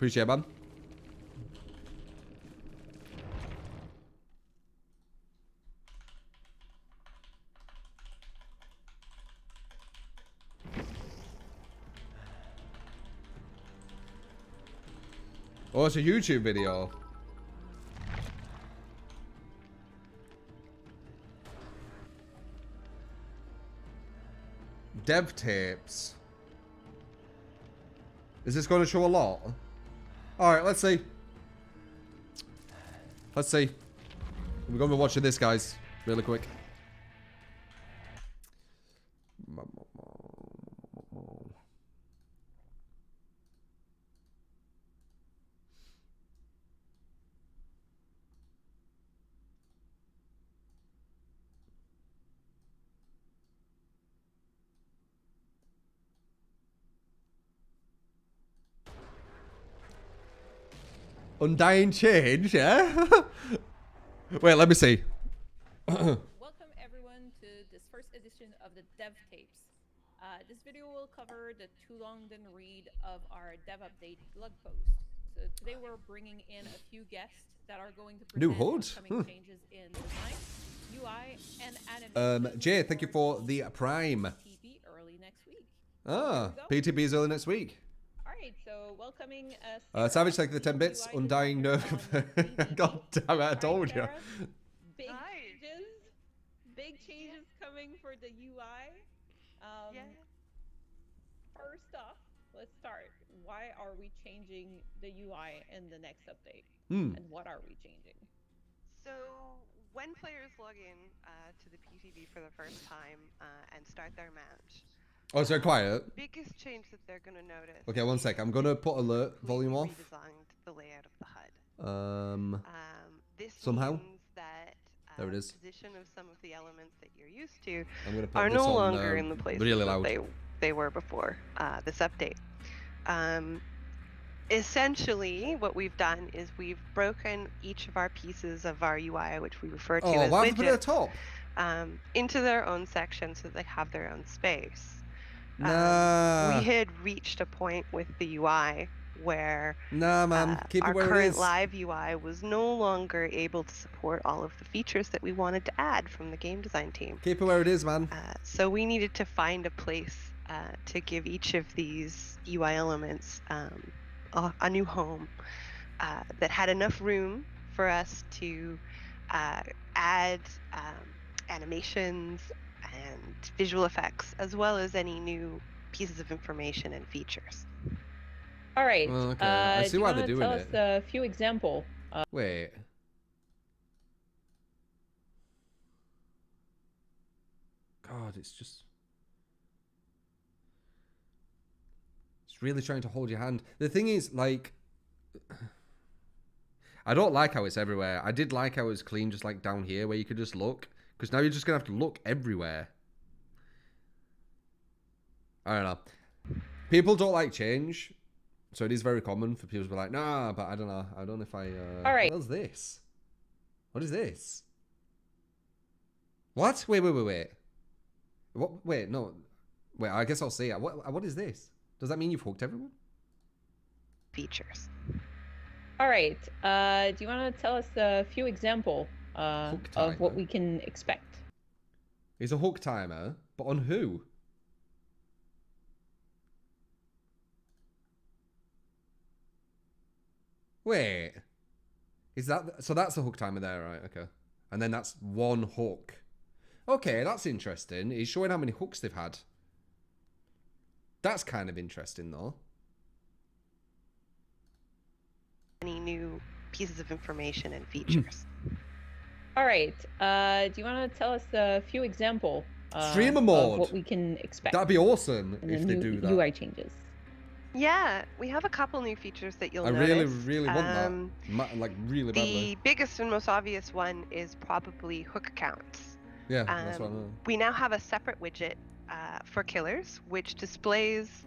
Appreciate it, man. Oh, it's a YouTube video. Dev tapes. Is this going to show a lot? Alright, let's see. Let's see. We're going to be watching this, guys. Really quick. Undying change, yeah? Wait, let me see. Welcome everyone to this first edition of the Dev Tapes. This video will cover the too long didn't read of our Dev Update blog post. So today we're bringing in a few guests that are going to present upcoming changes in design, UI, and animation. Jay, thank you for the Prime. PTB early next week. Ah, PTB is early next week. Alright, so welcoming Savage, thank you for the 10 bits. Undying nerf. God damn it, I told you. Big changes coming for the UI. First off, let's start. Why are we changing the UI in the next update? And what are we changing? So when players log in to the PTB for the first time and start their match. Oh, it's very quiet. Biggest change that they're going to notice. Okay, one sec. I'm going to put alert volume off. Redesigned the layout of the HUD. This somehow. means that there it is. The position of some of the elements that you're used to are no longer in the place really loud. that they were before this update. Essentially, what we've done is we've broken each of our pieces of our UI, which we refer to as why have we put it at the top? Into their own section so they have their own space. Nah. We had reached a point with the UI where keep our it where current it is. live UI was no longer able to support all of the features that we wanted to add from the game design team. Keep it where it is, man. So we needed to find a place to give each of these UI elements a new home that had enough room for us to add animations and visual effects, as well as any new pieces of information and features. All right. Okay. I see why they're doing it. Tell us a few examples. Wait. God, it's really trying to hold your hand. The thing is, like, I don't like how it's everywhere. I did like how it was clean, just like down here where you could just look. Because now you're just going to have to look everywhere. I don't know. People don't like change. So it is very common for people to be like, nah, but I don't know. I don't know if I... All right. What is this? What is this? What? Wait. What? Wait, no. Wait, I guess I'll see it. What is this? Does that mean you've hooked everyone? Features. All right. Do you want to tell us a few examples of what we can expect? It's a hook timer, but on who? Wait. Is that... So that's a hook timer there, right? Okay. And then that's one hook. Okay, that's interesting. It's showing how many hooks they've had. That's kind of interesting, though. Any new pieces of information and features. All right. Do you want to tell us a few examples Streamer mode. of what we can expect? That'd be awesome in if the they new do that. UI changes. Yeah, we have a couple new features that you'll I notice. really want that. Like, really badly. The biggest and most obvious one is probably hook counts. Yeah, that's what I know. We now have a separate widget for killers, which displays...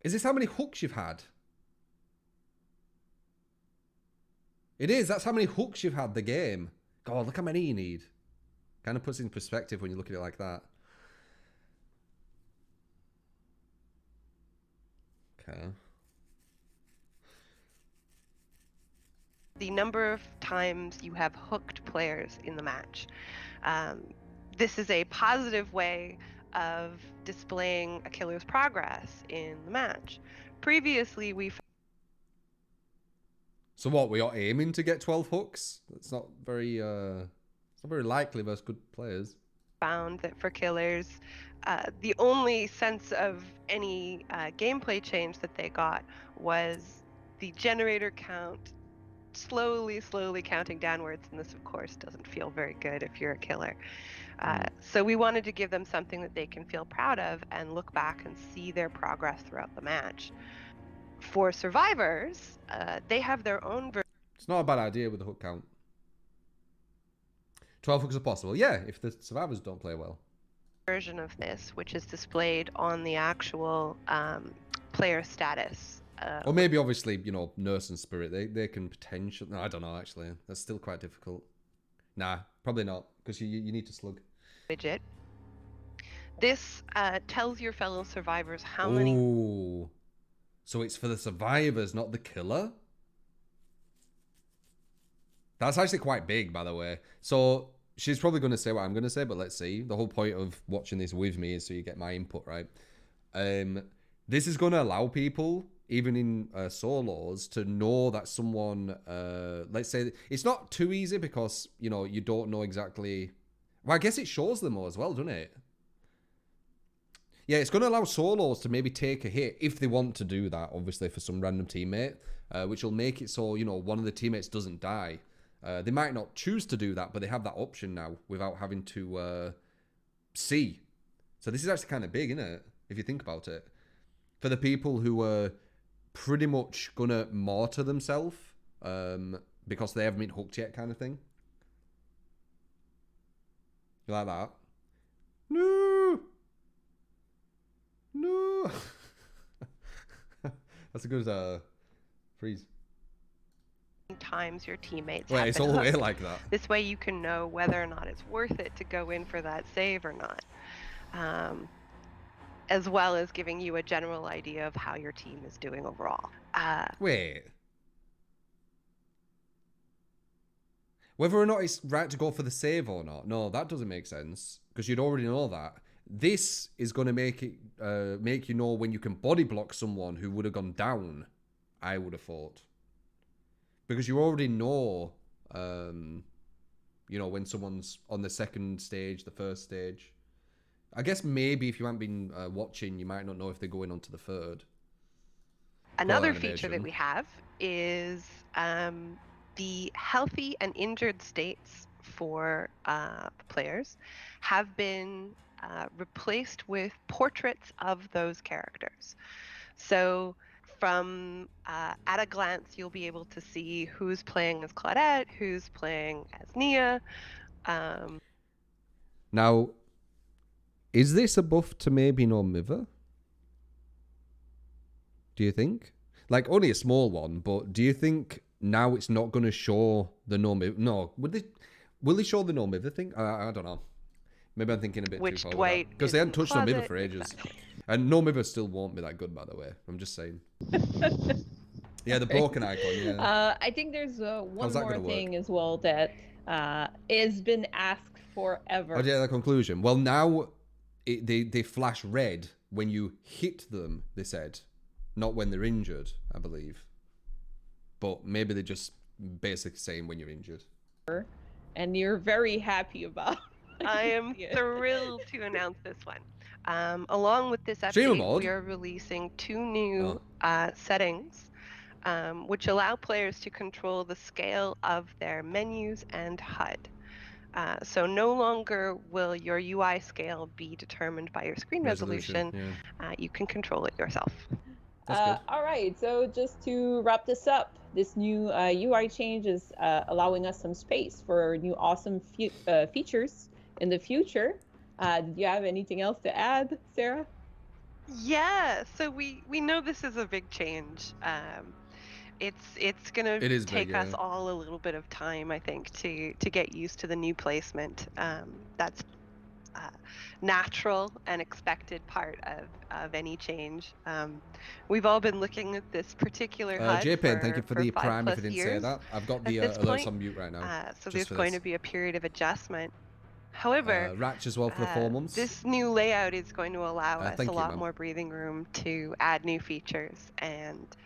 Is this how many hooks you've had? It is. That's how many hooks you've had the game. God, look how many you need. Kind of puts it in perspective when you look at it like that. Okay. The number of times you have hooked players in the match. This is a positive way of displaying a killer's progress in the match. Previously, we So what, we are aiming to get 12 hooks? It's not very likely versus good players. found that for killers, the only sense of any gameplay change that they got was the generator count slowly counting downwards, and this of course doesn't feel very good if you're a killer. So we wanted to give them something that they can feel proud of and look back and see their progress throughout the match. For survivors, they have their own It's not a bad idea with the hook count. 12 hooks are possible. Yeah, if the survivors don't play well. version of this, which is displayed on the actual player status. Or maybe, obviously, you know, Nurse and Spirit, they can potentially... No, I don't know, actually. That's still quite difficult. Nah, probably not, because you need to slug. Widget. This tells your fellow survivors how many... Ooh. So it's for the survivors, not the killer? That's actually quite big, by the way. So she's probably going to say what I'm going to say, but let's see. The whole point of watching this with me is so you get my input, right? This is going to allow people, even in solos, to know that someone, let's say, it's not too easy because, you know, you don't know exactly... Well, I guess it shows them all as well, doesn't it? Yeah, it's going to allow solos to maybe take a hit if they want to do that, obviously, for some random teammate, which will make it so, you know, one of the teammates doesn't die. They might not choose to do that, but they have that option now without having to see. So this is actually kind of big, isn't it? If you think about it. For the people who are pretty much going to martyr themselves because they haven't been hooked yet kind of thing. You like that? No! No! That's a good freeze. times your teammates Wait, have it's been all the way hooked. like that. This way you can know whether or not it's worth it to go in for that save or not. As well as giving you a general idea of how your team is doing overall. Wait. Whether or not it's right to go for the save or not, no, that doesn't make sense because you'd already know that. This is going to make it make you know when you can body block someone who would have gone down. I would have thought, because you already know, you know, when someone's on the second stage, the first stage. I guess maybe if you haven't been watching, you might not know if they're going on to the third. Another feature that we have is the healthy and injured states for players have been replaced with portraits of those characters. So from at a glance, you'll be able to see who's playing as Claudette, who's playing as Nia. Now, is this a buff to maybe no Miver? Do you think? Like, only a small one, but do you think now it's not going to show the no Miver? No, will they show the no Miver thing? I don't know. Maybe I'm thinking a bit too far. Because they hadn't touched no Miver for ages. And no Miver still won't be that good, by the way. I'm just saying. Yeah, the broken icon, yeah. I think there's one more thing as well that has been asked forever. Oh, yeah, the conclusion. Well, now they flash red when you hit them, they said. Not when they're injured, I believe. But maybe they're just basically saying when you're injured. And you're very happy about. I am thrilled to announce this one. Along with this update, we are releasing 2 new settings, which allow players to control the scale of their menus and HUD. So no longer will your UI scale be determined by your screen resolution. Yeah. You can control it yourself. All right, so just to wrap this up, this new UI change is allowing us some space for new awesome features in the future. Did you have anything else to add, Sarah? Yeah, so we know this is a big change. It's gonna take us all a little bit of time, I think, to get used to the new placement. That's natural and expected part of any change. We've all been looking at this particular HUD JPN, thank you for the prime if 5+ you didn't years say that. I've got the at this alerts point. on mute right now. So just there's for going this. to be a period of adjustment. However, Ratch as well for the 4 months. this new layout is going to allow us thank a you, lot ma'am. more breathing room to add new features and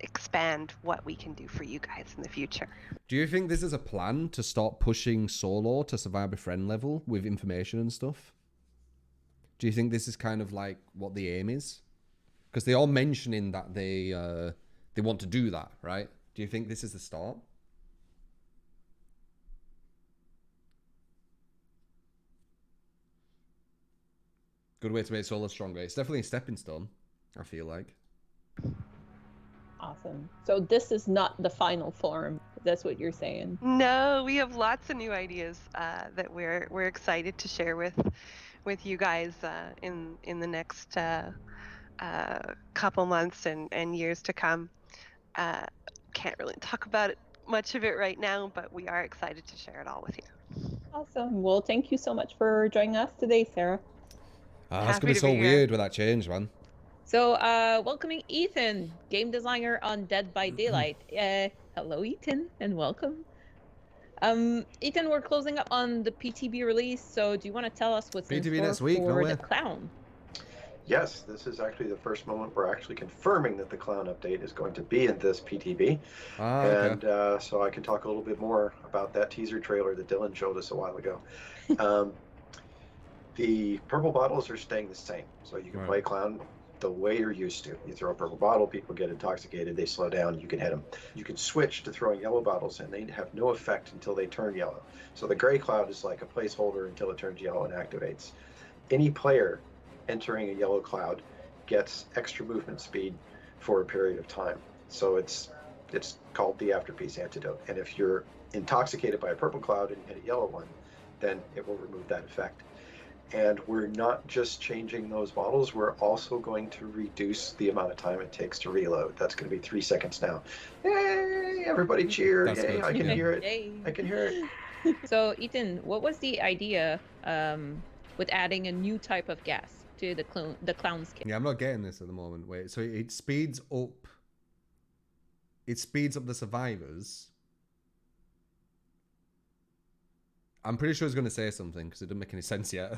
expand what we can do for you guys in the future. Do you think this is a plan to start pushing solo to survivor friend level with information and stuff? Do you think this is kind of like what the aim is? Because they're all mentioning that they want to do that, right? Do you think this is the start? Good way to make solo stronger. It's definitely a stepping stone, I feel like. Awesome. So this is not the final form. That's what you're saying. No, we have lots of new ideas that we're excited to share with you guys in the next couple months and years to come. Can't really talk about it, much of it right now, but we are excited to share it all with you. Awesome. Well, thank you so much for joining us today, Sarah. That's gonna be so weird with that change, man. So, welcoming Ethan, game designer on Dead by Daylight. Hello, Ethan, and welcome. Ethan, we're closing up on the PTB release, so do you want to tell us what's in store next week, for the clown? Yes, this is actually the first moment we're actually confirming that the clown update is going to be in this PTB. And so I can talk a little bit more about that teaser trailer that Dylan showed us a while ago. The purple bottles are staying the same, so you can play clown the way you're used to. You throw a purple bottle, people get intoxicated, they slow down, you can hit them. You can switch to throwing yellow bottles, and they have no effect until they turn yellow. So the gray cloud is like a placeholder until it turns yellow and activates. Any player entering a yellow cloud gets extra movement speed for a period of time. So it's called the afterpiece antidote. And if you're intoxicated by a purple cloud and you hit a yellow one, then it will remove that effect. And we're not just changing those bottles, we're also going to reduce the amount of time it takes to reload. That's going to be 3 seconds now. Yay! Everybody cheer! Yay! Good. I can hear it. Yay. I can hear it. So, Ethan, what was the idea with adding a new type of gas to the clown's kit? Yeah, I'm not getting this at the moment. Wait, so it speeds up. It speeds up the survivors. I'm pretty sure he's going to say something because it didn't make any sense yet.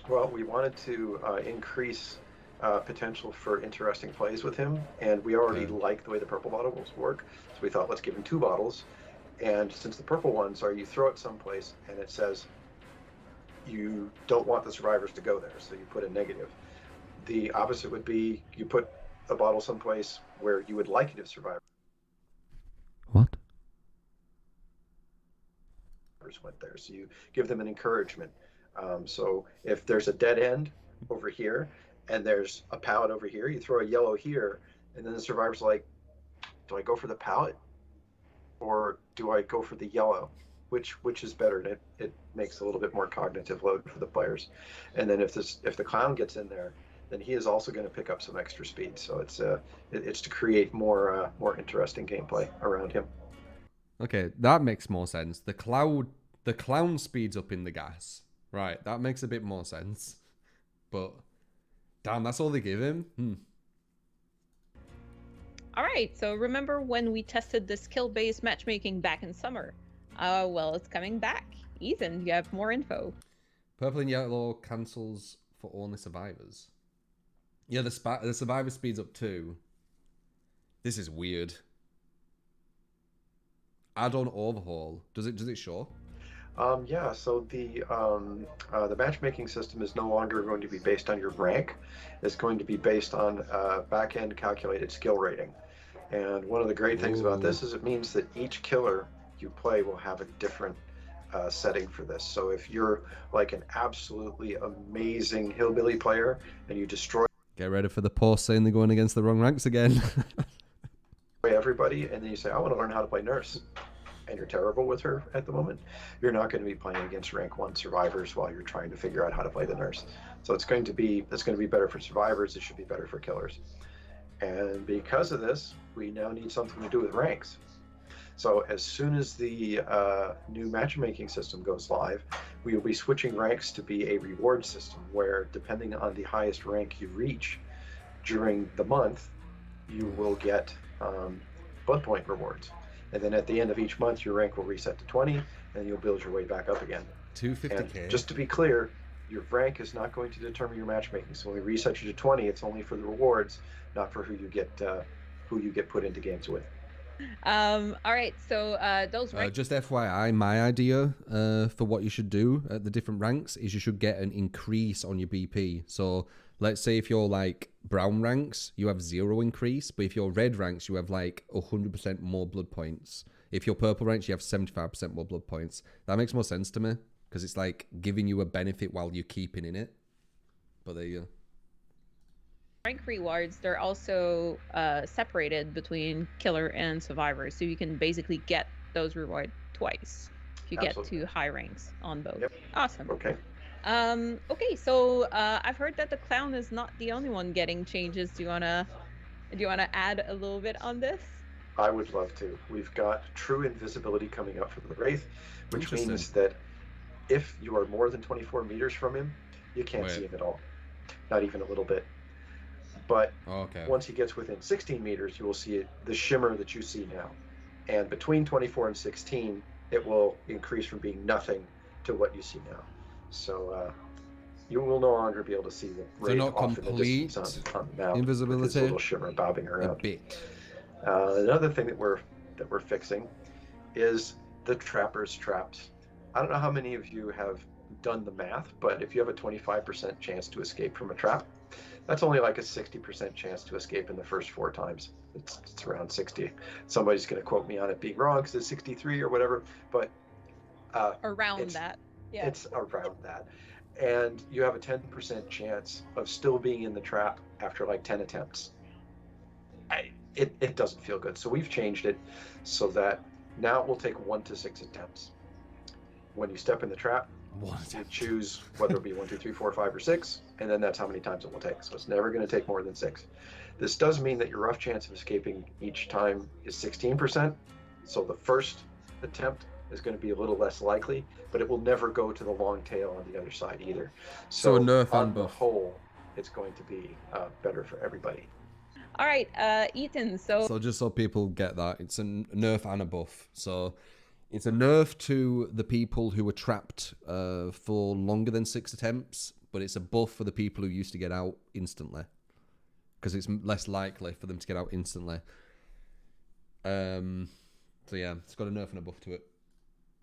Well, we wanted to increase potential for interesting plays with him, and we already like the way the purple bottles work, so we thought let's give him 2 bottles. And since the purple ones are you throw it someplace and it says you don't want the survivors to go there, so you put a negative. The opposite would be you put a bottle someplace where you would like it if survivors What? went there, so you give them an encouragement. So if there's a dead end over here and there's a pallet over here, you throw a yellow here, and then the survivor's like, do I go for the pallet or do I go for the yellow? Which is better? And it makes a little bit more cognitive load for the players. And then if the clown gets in there, then he is also going to pick up some extra speed. So it's to create more interesting gameplay around him. Okay, that makes more sense. The clown speeds up in the gas. Right, that makes a bit more sense. But damn, that's all they give him? Alright, so remember when we tested the skill-based matchmaking back in summer? Well, it's coming back. Ethan, you have more info. Purple and yellow cancels for only survivors. Yeah, the survivor speeds up too. This is weird. Add-on overhaul. Does it show? Yeah, so the matchmaking system is no longer going to be based on your rank. It's going to be based on back-end calculated skill rating. And one of the great things about this is it means that each killer you play will have a different setting for this. So if you're like an absolutely amazing hillbilly player and you destroy Get ready for the post saying they're going against the wrong ranks again. everybody, and then you say, I want to learn how to play nurse, and you're terrible with her at the moment, you're not going to be playing against rank 1 survivors while you're trying to figure out how to play the nurse. So it's going to be better for survivors. It should be better for killers. And because of this, we now need something to do with ranks. So as soon as the new matchmaking system goes live, we will be switching ranks to be a reward system where, depending on the highest rank you reach during the month, you will get blood point rewards. And then at the end of each month, your rank will reset to 20, and you'll build your way back up again. 250k. And just to be clear, your rank is not going to determine your matchmaking. So when we reset you to 20, it's only for the rewards, not for who you get put into games with. All right, so those ranks. Just FYI, my idea for what you should do at the different ranks is you should get an increase on your BP. So let's say if you're like brown ranks, you have 0 increase, but if you're red ranks, you have like 100% more blood points. If you're purple ranks, you have 75% more blood points. That makes more sense to me because it's like giving you a benefit while you're keeping in it. But there you go. Rank rewards, they're also separated between killer and survivor, so you can basically get those rewards twice if you Absolutely. get to high ranks on both. Yep. Awesome. Okay. Okay, so I've heard that the clown is not the only one getting changes. Do you wanna add a little bit on this? I would love to. We've got true invisibility coming up from the Wraith, which Interesting. means that if you are more than 24 meters from him, you can't see him at all. Not even a little bit. But once he gets within 16 meters, you will see the shimmer that you see now. And between 24 and 16, it will increase from being nothing to what you see now. So you will no longer be able to see the Wraith not off in the complete distance on the map, invisibility, with his little shimmer bobbing around. A bit. Another thing that we're fixing is the trapper's traps. I don't know how many of you have done the math, but if you have a 25% chance to escape from a trap, that's only like a 60% chance to escape in the first 4 times. It's around 60. Somebody's going to quote me on it being wrong because it's 63 or whatever, but around that. Yeah. It's around that. And you have a 10% chance of still being in the trap after like 10 attempts. It doesn't feel good. So we've changed it so that now it will take 1 to 6 attempts. When you step in the trap, you choose whether it be 1, 2, 3, 4, 5, or 6, and then that's how many times it will take. So it's never going to take more than 6. This does mean that your rough chance of escaping each time is 16%. So the first attempt is going to be a little less likely, but it will never go to the long tail on the other side either. So a nerf on and the buff. whole, it's going to be better for everybody. All right, Ethan. So just so people get that, it's a nerf and a buff. So it's a nerf to the people who were trapped for longer than 6 attempts, but it's a buff for the people who used to get out instantly, because it's less likely for them to get out instantly. So yeah, it's got a nerf and a buff to it.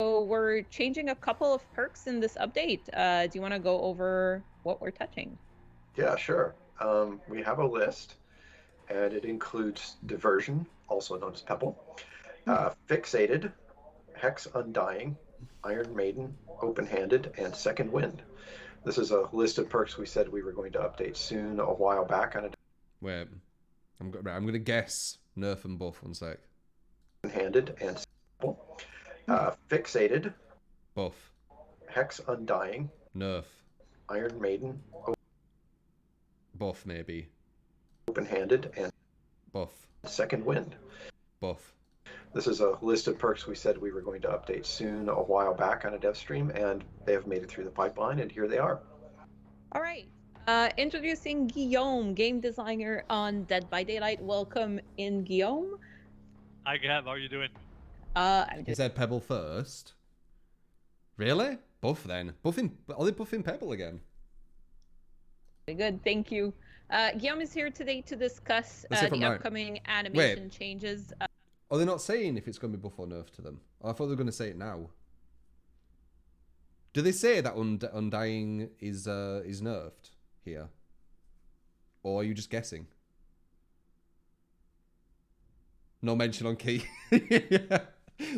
So we're changing a couple of perks in this update. Do you want to go over what we're touching? Yeah, sure. We have a list, and it includes Diversion, also known as Pebble, Fixated, Hex Undying, Iron Maiden, Open-Handed, and Second Wind. This is a list of perks we said we were going to update soon a while back on it. Wait, I'm going to guess nerf and buff. 1 sec. Open-Handed and Fixated, Buff. Hex Undying, Nerf. Iron Maiden, Buff maybe. Open-Handed, and Buff. Second Wind. Buff. This is a list of perks we said we were going to update soon a while back on a dev stream, and they have made it through the pipeline, and here they are. All right. Introducing Guillaume, game designer on Dead by Daylight. Welcome in, Guillaume. Hi, Gav. How are you doing? He said Pebble first. Really? Buff then. Are they buffing Pebble again? Very good, thank you. Guillaume is here today to discuss the upcoming animation changes. Are they not saying if it's going to be buff or nerf to them? I thought they were going to say it now. Do they say that Undying is nerfed here? Or are you just guessing? No mention on key. Yeah,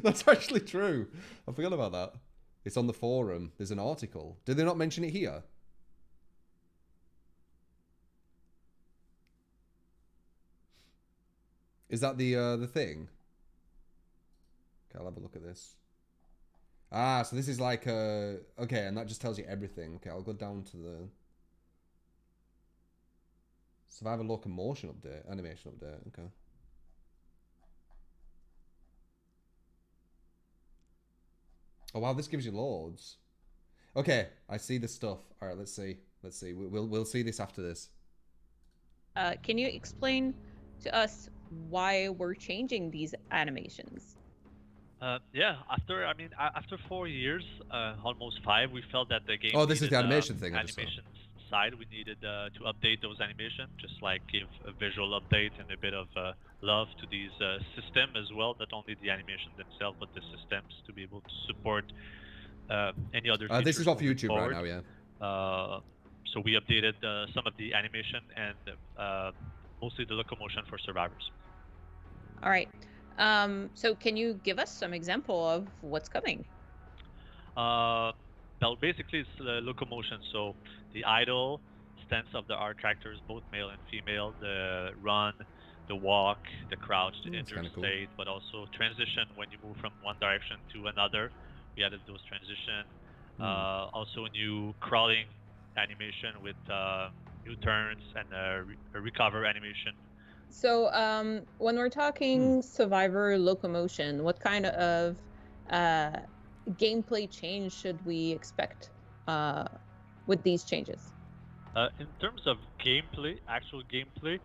that's actually true. I forgot about that. It's on the forum. There's an article. Did they not mention it here? Is that the thing? Okay, I'll have a look at this. Ah, so this is like okay, and that just tells you everything. Okay, I'll go down to the Survivor Locomotion update, animation update. Okay. Oh wow, this gives you loads. Okay, I see the stuff. All right, let's see. Let's see. We'll see this after this. Can you explain to us why we're changing these animations? Yeah, after 4 years, almost 5, we felt that the game. Oh, this is needed, the animation thing. Animation side, we needed to update those animations, just like give a visual update and a bit of love to these system as well. Not only the animation themselves, but the systems to be able to support any other. This is off moving YouTube forward. right now, yeah. So we updated some of the animation and mostly the locomotion for survivors. All right. So can you give us some example of what's coming? Well, basically it's locomotion. So the idle stance of our characters, both male and female, the run, the walk, the crouch, the interstate, cool. But also transition when you move from one direction to another. We added those transition. Also new crawling animation with new turns and a recover animation. So when we're talking survivor locomotion, what kind of gameplay change should we expect with these changes? In terms of gameplay, actual gameplay,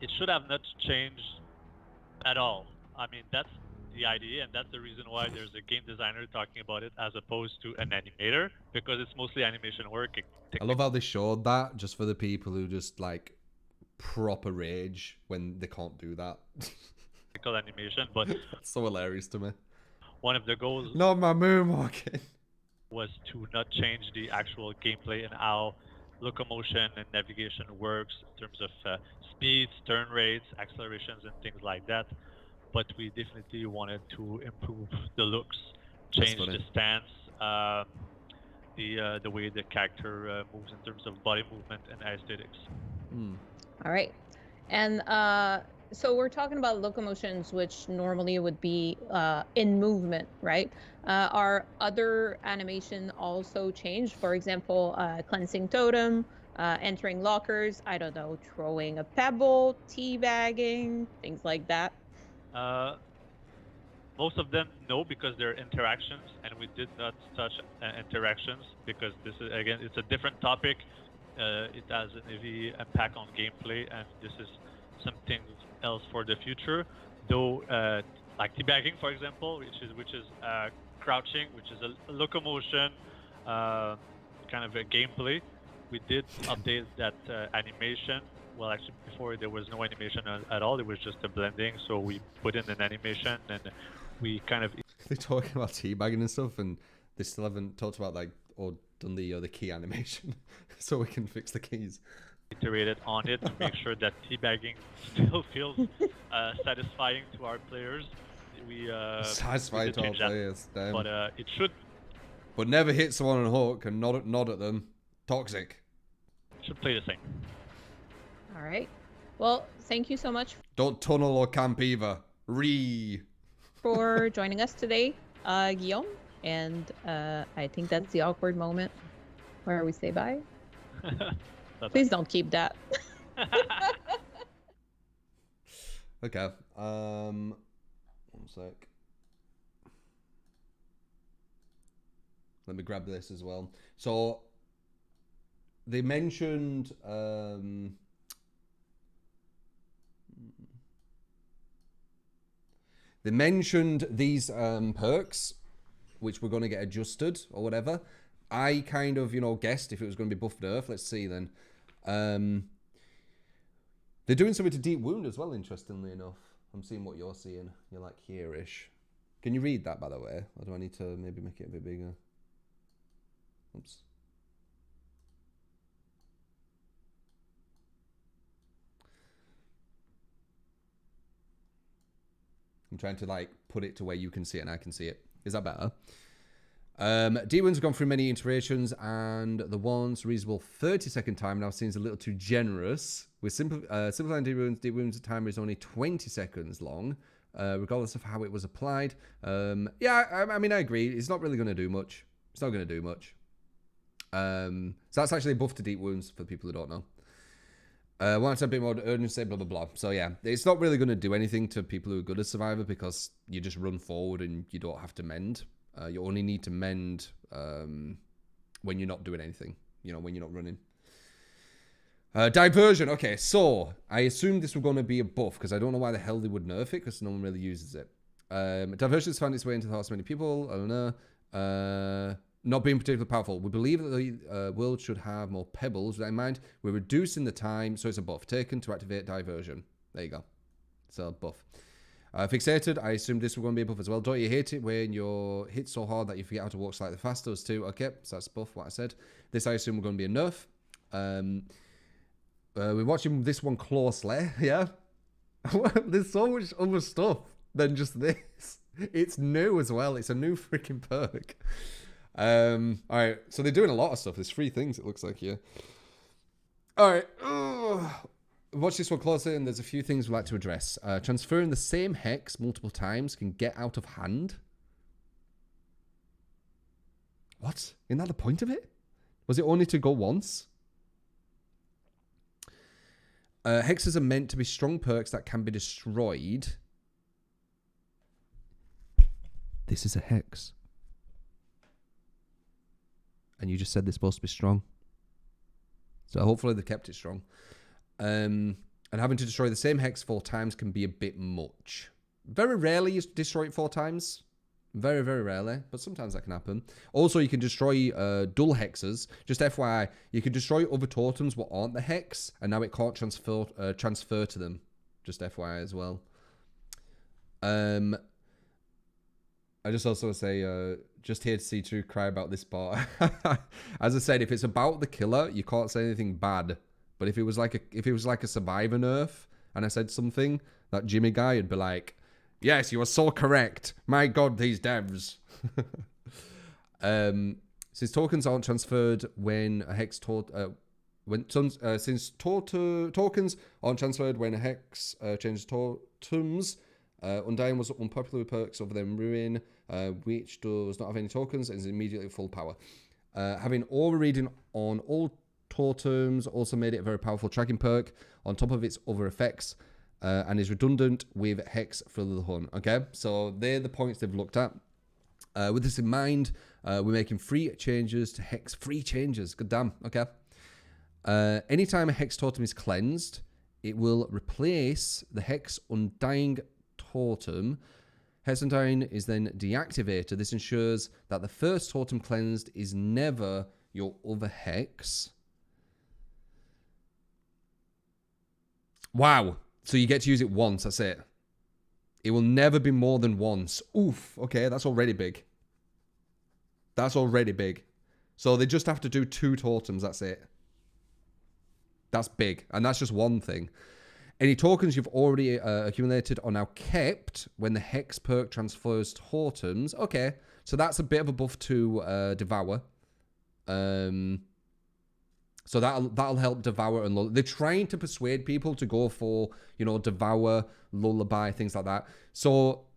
it should have not changed at all. I mean, that's the idea, and that's the reason why there's a game designer talking about it as opposed to an animator, because it's mostly animation work. I love how they showed that, just for the people who just like proper rage when they can't do that. Animation, but that's so hilarious to me. One of the goals, not my moonwalking, was to not change the actual gameplay and how locomotion and navigation works in terms of speeds, turn rates, accelerations, and things like that. But we definitely wanted to improve the looks, change the stance, the way the character moves in terms of body movement and aesthetics. All right. And so we're talking about locomotions, which normally would be in movement, right? Are other animation also changed? For example, cleansing totem, entering lockers, I don't know, throwing a pebble, teabagging, things like that. Most of them, no, because they're interactions, and we did not touch interactions because this is, again, it's a different topic. It has a heavy impact on gameplay, and this is something else for the future. Though, like teabagging, for example, which is crouching, which is a locomotion, kind of a gameplay. We did update that animation. Well, actually, before there was no animation at all. It was just a blending. So we put in an animation, and we kind of. They're talking about teabagging and stuff, and they still haven't talked about like or done the key animation, so we can fix the keys. Iterated on it to make sure that teabagging still feels satisfying to our players. We satisfying to our players, damn. But it should. But never hit someone on a hook and nod at them. Toxic. Should play the same. All right. Well, thank you so much. Don't tunnel or camp either. For joining us today, Guillaume. And I think that's the awkward moment where we say bye. Please don't keep that. Okay. One sec. Let me grab this as well. So they mentioned these perks, which were going to get adjusted or whatever. I kind of, guessed if it was going to be buff nerf. Let's see then. They're doing something to Deep Wound as well, interestingly enough. I'm seeing what you're seeing. You're like here-ish. Can you read that, by the way? Or do I need to maybe make it a bit bigger? Oops. I'm trying to like put it to where you can see it and I can see it. Is that better? D1's gone through many iterations, and the once reasonable 30-second time now seems a little too generous. With simplifying D1's timer is only 20 seconds long, regardless of how it was applied. Yeah, I mean, I agree. It's not really going to do much. It's not going to do much. So that's actually a buff to deep wounds for people who don't know. Want a bit more urgency, blah, blah, blah. So yeah, it's not really going to do anything to people who are good at Survivor because you just run forward and you don't have to mend. You only need to mend when you're not doing anything. When you're not running. Diversion. Okay, so I assumed this was going to be a buff because I don't know why the hell they would nerf it because no one really uses it. Diversion has found its way into the hearts of many people. I don't know. Not being particularly powerful. We believe that the world should have more pebbles. With that in mind, we're reducing the time, so it's a buff. Taken to activate diversion. There you go. So, buff. Fixated, I assume this was going to be a buff as well. Don't you hate it when you're hit so hard that you forget how to walk slightly faster? Us too. Okay, so that's buff, what I said. This, I assume, we're going to be a nerf. We're watching this one closely, yeah? There's so much other stuff than just this. It's new as well. It's a new freaking perk. Alright, so they're doing a lot of stuff. There's 3 things, it looks like here. Alright. Watch this one closer, and there's a few things we'd like to address. Transferring the same hex multiple times can get out of hand. What? Isn't that the point of it? Was it only to go once? Hexes are meant to be strong perks that can be destroyed. This is a hex. And you just said they're supposed to be strong. So hopefully they kept it strong. And having to destroy the same hex 4 times can be a bit much. Very rarely you destroy it 4 times. Very, very rarely. But sometimes that can happen. Also, you can destroy dual hexes. Just FYI, you can destroy other totems what aren't the hex. And now it can't transfer to them. Just FYI as well. I just also want to say, just here to see True cry about this part. As I said, if it's about the killer, you can't say anything bad. But if it was like a survivor nerf, and I said something, that Jimmy guy would be like, "Yes, you are so correct. My God, these devs." Since tokens aren't transferred when a hex tokens aren't transferred when a hex changes totems. Undying was unpopular with perks other than Ruin, which does not have any tokens and is immediately full power. Having aura reading on all totems also made it a very powerful tracking perk on top of its other effects, and is redundant with Hex for the Hunt. Okay, so they're the points they've looked at. With this in mind, we're making 3 changes to Hex. 3 changes, good damn, okay. Anytime a Hex totem is cleansed, it will replace the Hex Undying totem. Hex Undying is then deactivated. This ensures that the first totem cleansed is never your other hex. Wow. So you get to use it once, that's it. It will never be more than once. Oof. Okay, that's already big. That's already big. So they just have to do 2 totems, that's it. That's big. And that's just one thing. Any tokens you've already accumulated are now kept when the Hex perk transfers totems. Okay, so that's a bit of a buff to Devour. So that'll help Devour and Lullaby. They're trying to persuade people to go for, Devour, Lullaby, things like that. So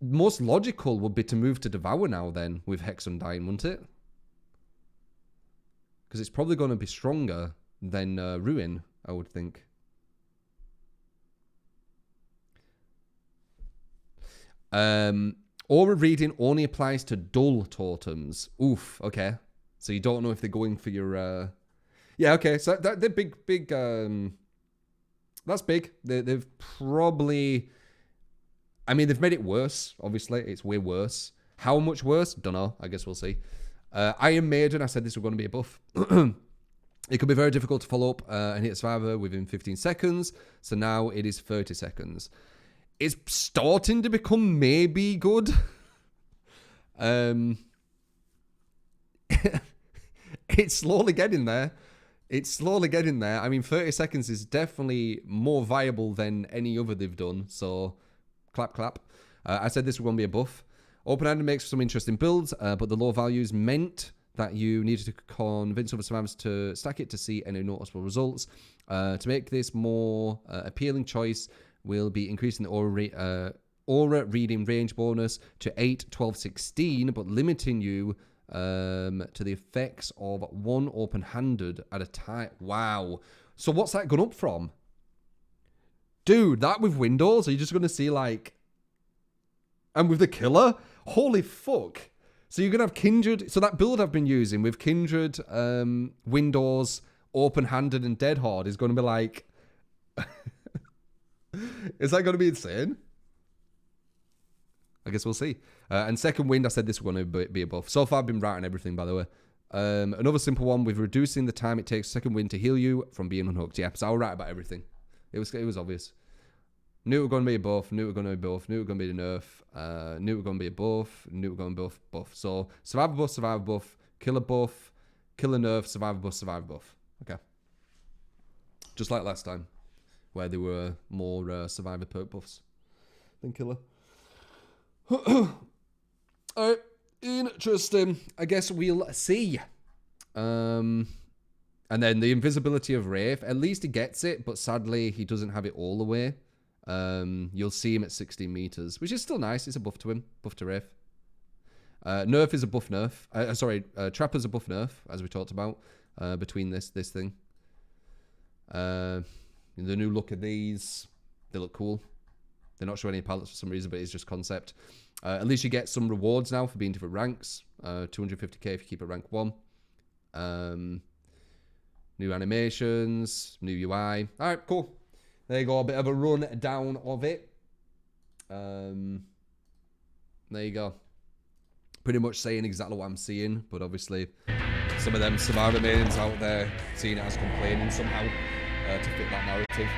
most logical would be to move to Devour now then with Hex Undying, wouldn't it? Because it's probably going to be stronger than Ruin, I would think. Aura reading only applies to dull totems. Oof, okay. So you don't know if they're going for your... Yeah, okay. So they're big... That's big. They've probably... I mean, they've made it worse, obviously. It's way worse. How much worse? Don't know. I guess we'll see. Iron Maiden, I said this was going to be a buff. It could be very difficult to follow up and hit Survivor within 15 seconds. So now it is 30 seconds. It's starting to become maybe good. It's slowly getting there. It's slowly getting there. I mean, 30 seconds is definitely more viable than any other they've done. So, clap, clap. I said this was going to be a buff. Open-handed makes for some interesting builds, but the low values meant that you needed to convince other survivors to stack it to see any noticeable results. To make this more appealing choice, we'll be increasing the aura reading range bonus to 8, 12, 16, but limiting you to the effects of 1 open-handed at a time. Wow. So what's that gone up from? Dude, that with Windows, are you just going to see like... And with the killer? Holy fuck. So you're going to have Kindred. So that build I've been using with Kindred, Windows, Open-Handed, and Dead Horde is going to be like... Is that going to be insane? I guess we'll see. And second wind, I said this was going to be a buff. So far, I've been right on everything, by the way. Another simple one with reducing the time it takes second wind to heal you from being unhooked. Yeah, so I was right about everything. It was obvious. Knew it was going to be a buff. Knew it was going to be a buff. Knew it was going to be a nerf. Knew it was going to be a buff. Knew it was going to be buff. So survivor buff, killer nerf, survivor buff. Okay. Just like last time, where there were more survivor perk buffs than killer. Alright, interesting. I guess we'll see. And then the invisibility of Wraith. At least he gets it, but sadly he doesn't have it all the way. You'll see him at 16 meters, which is still nice. It's a buff to him, buff to Wraith. Nerf is a buff nerf. Trapper's a buff nerf, as we talked about, between this thing. The new look of these, they look cool. They're not showing any palettes for some reason, but it's just concept. At least you get some rewards now for being different ranks. 250k if you keep at rank 1. New animations, new UI. All right, cool. There you go, a bit of a run down of it. There you go. Pretty much saying exactly what I'm seeing, but obviously some of them survivor maidens out there seeing it as complaining somehow to fit that narrative.